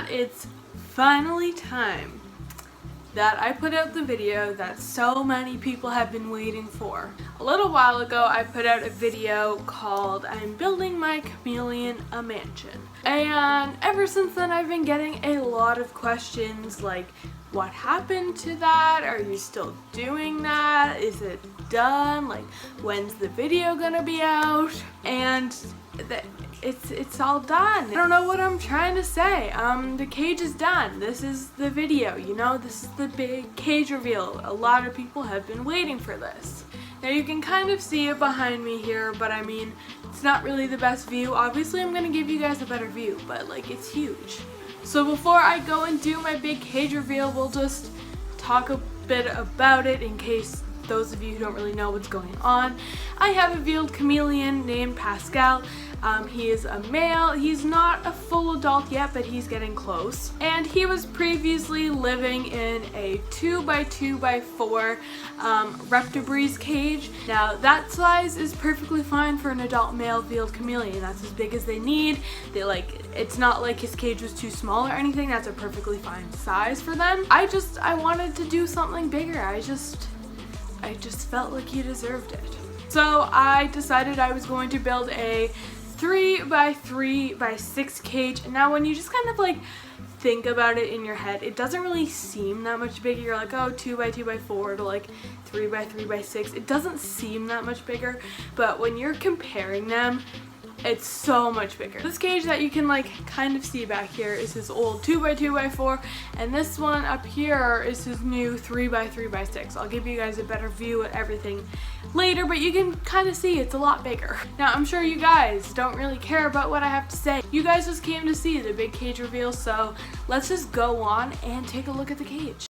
it's finally time that I put out the video that so many people have been waiting for. A little while ago, I put out a video called I'm Building My Chameleon a Mansion. And ever since then, I've been getting a lot of questions like, what happened to that? Are you still doing that? Is it done? Like, when's the video gonna be out? And it's all done. I don't know what I'm trying to say. The cage is done. This is the video, you know? This is the big cage reveal. A lot of people have been waiting for this. Now you can kind of see it behind me here, but I mean, it's not really the best view. Obviously I'm gonna give you guys a better view, but like, it's huge. So before I go and do my big cage reveal, we'll just talk a bit about it in case those of you who don't really know what's going on. I have a veiled chameleon named Pascal. He is a male. He's not a full adult yet, but he's getting close. And he was previously living in a 2x2x4 reptibreeze cage. Now that size is perfectly fine for an adult male veiled chameleon. That's as big as they need. It's not like his cage was too small or anything. That's a perfectly fine size for them. I wanted to do something bigger. I just felt like he deserved it. So I decided I was going to build a 3x3x6 cage. Now when you just kind of like think about it in your head, it doesn't really seem that much bigger. You're like, oh, 2x2x4 to like 3x3x6. It doesn't seem that much bigger, but when you're comparing them, it's so much bigger. This cage that you can like kind of see back here is his old 2x2x4, and this one up here is his new 3x3x6. I'll give you guys a better view of everything later, but you can kind of see it's a lot bigger. Now I'm sure you guys don't really care about what I have to say. You guys just came to see the big cage reveal, so let's just go on and take a look at the cage.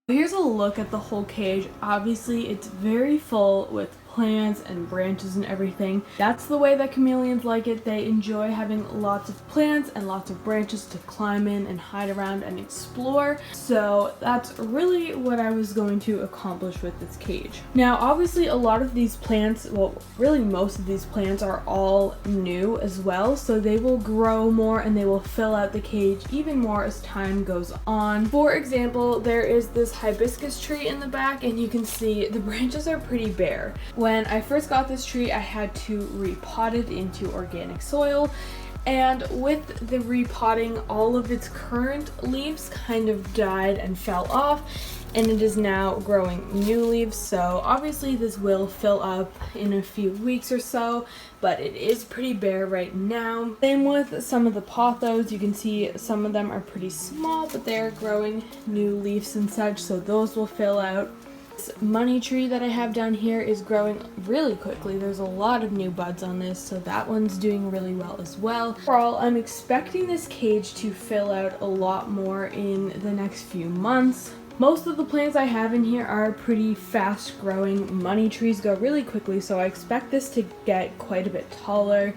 Here's a look at the whole cage. Obviously it's very full with plants and branches and everything. That's the way that chameleons like it. They enjoy having lots of plants and lots of branches to climb in and hide around and explore. So that's really what I was going to accomplish with this cage. Now obviously a lot of these plants, well really most of these plants are all new as well, so they will grow more and they will fill out the cage even more as time goes on. For example, there is this hibiscus tree in the back and you can see the branches are pretty bare. When I first got this tree, I had to repot it into organic soil, and with the repotting, all of its current leaves kind of died and fell off, and it is now growing new leaves. So obviously this will fill up in a few weeks or so, but it is pretty bare right now. Same with some of the pothos. You can see some of them are pretty small, but they're growing new leaves and such, so those will fill out. This money tree that I have down here is growing really quickly. There's a lot of new buds on this, so that one's doing really well as well. Overall, I'm expecting this cage to fill out a lot more in the next few months. Most of the plants I have in here are pretty fast growing. Money trees go really quickly, so I expect this to get quite a bit taller.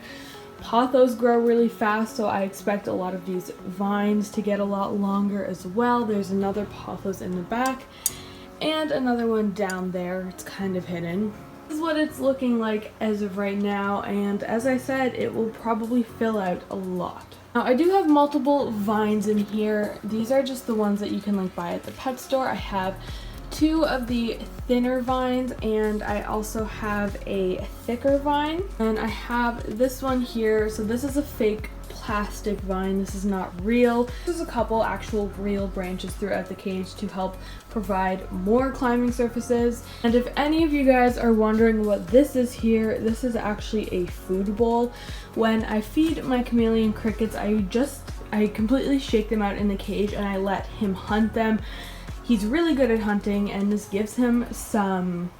Pothos grow really fast, so I expect a lot of these vines to get a lot longer as well. There's another pothos in the back and another one down there. It's kind of hidden. This is what it's looking like as of right now, and as I said, it will probably fill out a lot. Now I do have multiple vines in here. These are just the ones that you can like buy at the pet store. I have two of the thinner vines and I also have a thicker vine, and I have this one here. So this is a fake plastic vine. This is not real. There's a couple actual real branches throughout the cage to help provide more climbing surfaces. And if any of you guys are wondering what this is here, this is actually a food bowl. When I feed my chameleon crickets, I completely shake them out in the cage and I let him hunt them. He's really good at hunting, and this gives him some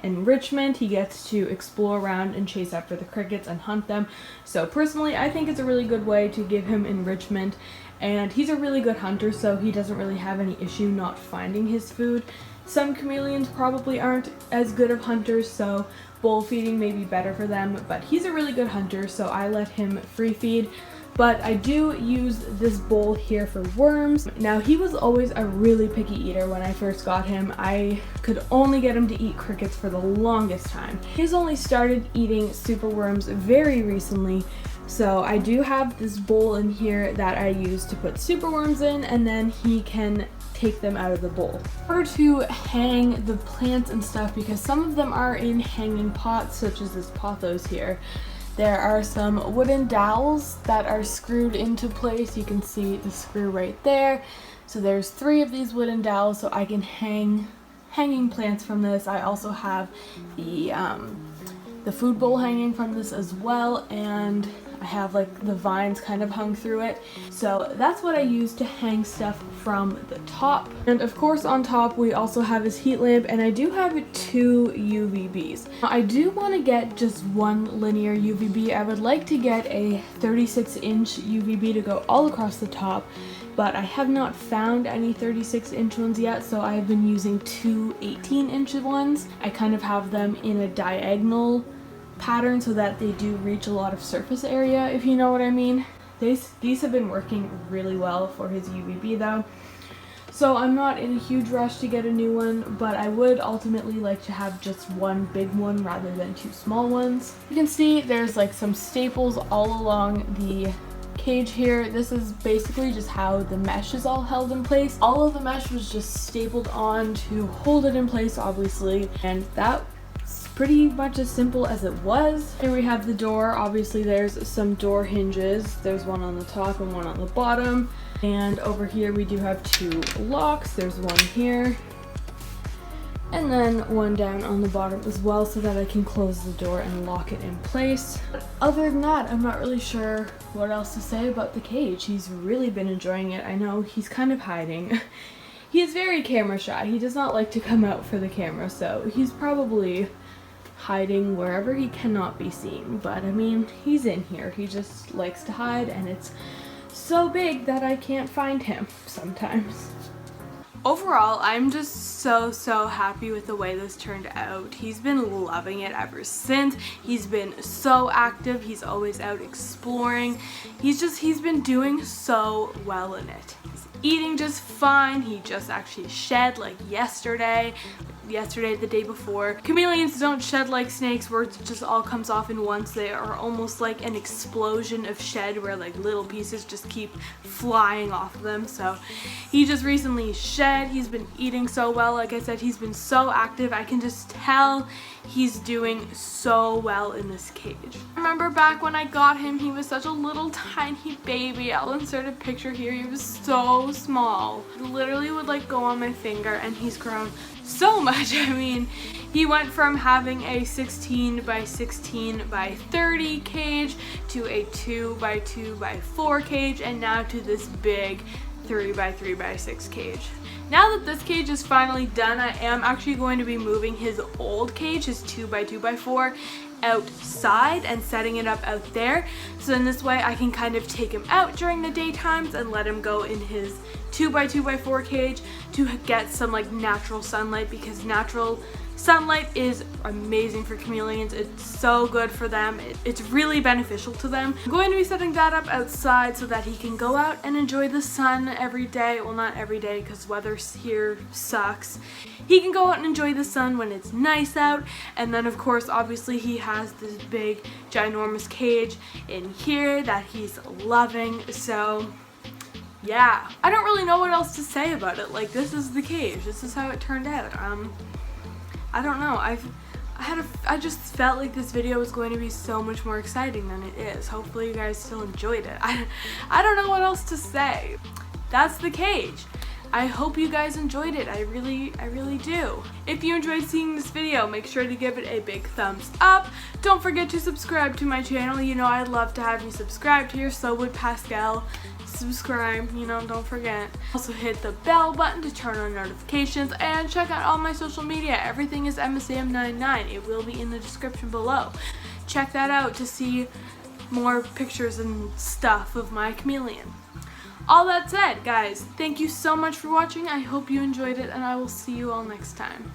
enrichment. He gets to explore around and chase after the crickets and hunt them. So personally, I think it's a really good way to give him enrichment, and he's a really good hunter, so he doesn't really have any issue not finding his food. Some chameleons probably aren't as good of hunters, so bowl feeding may be better for them, but he's a really good hunter, so I let him free feed. But I do use this bowl here for worms. Now he was always a really picky eater when I first got him. I could only get him to eat crickets for the longest time. He's only started eating super worms very recently. So I do have this bowl in here that I use to put super worms in, and then he can take them out of the bowl. In order to hang the plants and stuff, because some of them are in hanging pots, such as this pothos here, there are some wooden dowels that are screwed into place. You can see the screw right there. So there's 3 of these wooden dowels, so I can hanging plants from this. I also have the food bowl hanging from this as well, and I have like the vines kind of hung through it. So that's what I use to hang stuff from the top. And of course on top we also have his heat lamp, and I do have 2 UVBs. Now, I do want to get just one linear UVB. I would like to get a 36-inch UVB to go all across the top, but I have not found any 36-inch ones yet, so I have been using 2 18-inch ones. I kind of have them in a diagonal pattern so that they do reach a lot of surface area, if you know what I mean. These have been working really well for his UVB though. So I'm not in a huge rush to get a new one, but I would ultimately like to have just one big one rather than 2 small ones. You can see there's like some staples all along the cage here. This is basically just how the mesh is all held in place. All of the mesh was just stapled on to hold it in place, obviously, and that's pretty much as simple as it was. Here we have the door. Obviously there's some door hinges. There's one on the top and one on the bottom. And over here we do have 2 locks. There's one here and then one down on the bottom as well, so that I can close the door and lock it in place. But other than that, I'm not really sure what else to say about the cage. He's really been enjoying it. I know he's kind of hiding. He is very camera shy. He does not like to come out for the camera, so he's probably hiding wherever he cannot be seen. But I mean, he's in here. He just likes to hide, and it's so big that I can't find him sometimes. Overall, I'm just so happy with the way this turned out. He's been loving it ever since. He's been so active. He's always out exploring. He's been doing so well in it. He's eating just fine. He just actually shed like yesterday, the day before. Chameleons don't shed like snakes where it just all comes off in once. They are almost like an explosion of shed where like little pieces just keep flying off of them. So he just recently shed. He's been eating so well. Like I said, he's been so active. I can just tell he's doing so well in this cage. I remember back when I got him, he was such a little tiny baby. I'll insert a picture here. He was so small. He literally would like go on my finger, and he's grown so much. I mean, he went from having a 16 by 16 by 30 cage to a 2 by 2 by 4 cage, and now to this big 3 by 3 by 6 cage. Now that this cage is finally done, I am actually going to be moving his old cage, his 2 by 2 by 4, outside and setting it up out there. So in this way I can kind of take him out during the daytimes and let him go in his 2 by 2 by 4 cage to get some like natural sunlight, because natural sunlight is amazing for chameleons. It's so good for them. It's really beneficial to them. I'm going to be setting that up outside so that he can go out and enjoy the sun every day. Well, not every day because weather here sucks. He can go out and enjoy the sun when it's nice out. And then of course, obviously he has this big ginormous cage in here that he's loving. So yeah, I don't really know what else to say about it. Like, this is the cage. This is how it turned out. I don't know. I just felt like this video was going to be so much more exciting than it is. Hopefully you guys still enjoyed it. I don't know what else to say. That's the cage. I hope you guys enjoyed it. I really do. If you enjoyed seeing this video, make sure to give it a big thumbs up. Don't forget to subscribe to my channel. You know I'd love to have you subscribed here, so would Pascal. Subscribe, you know, don't forget. Also hit the bell button to turn on notifications, and check out all my social media. Everything is EmmaSam99. It will be in the description below. Check that out to see more pictures and stuff of my chameleon. All that said, guys, thank you so much for watching. I hope you enjoyed it, and I will see you all next time.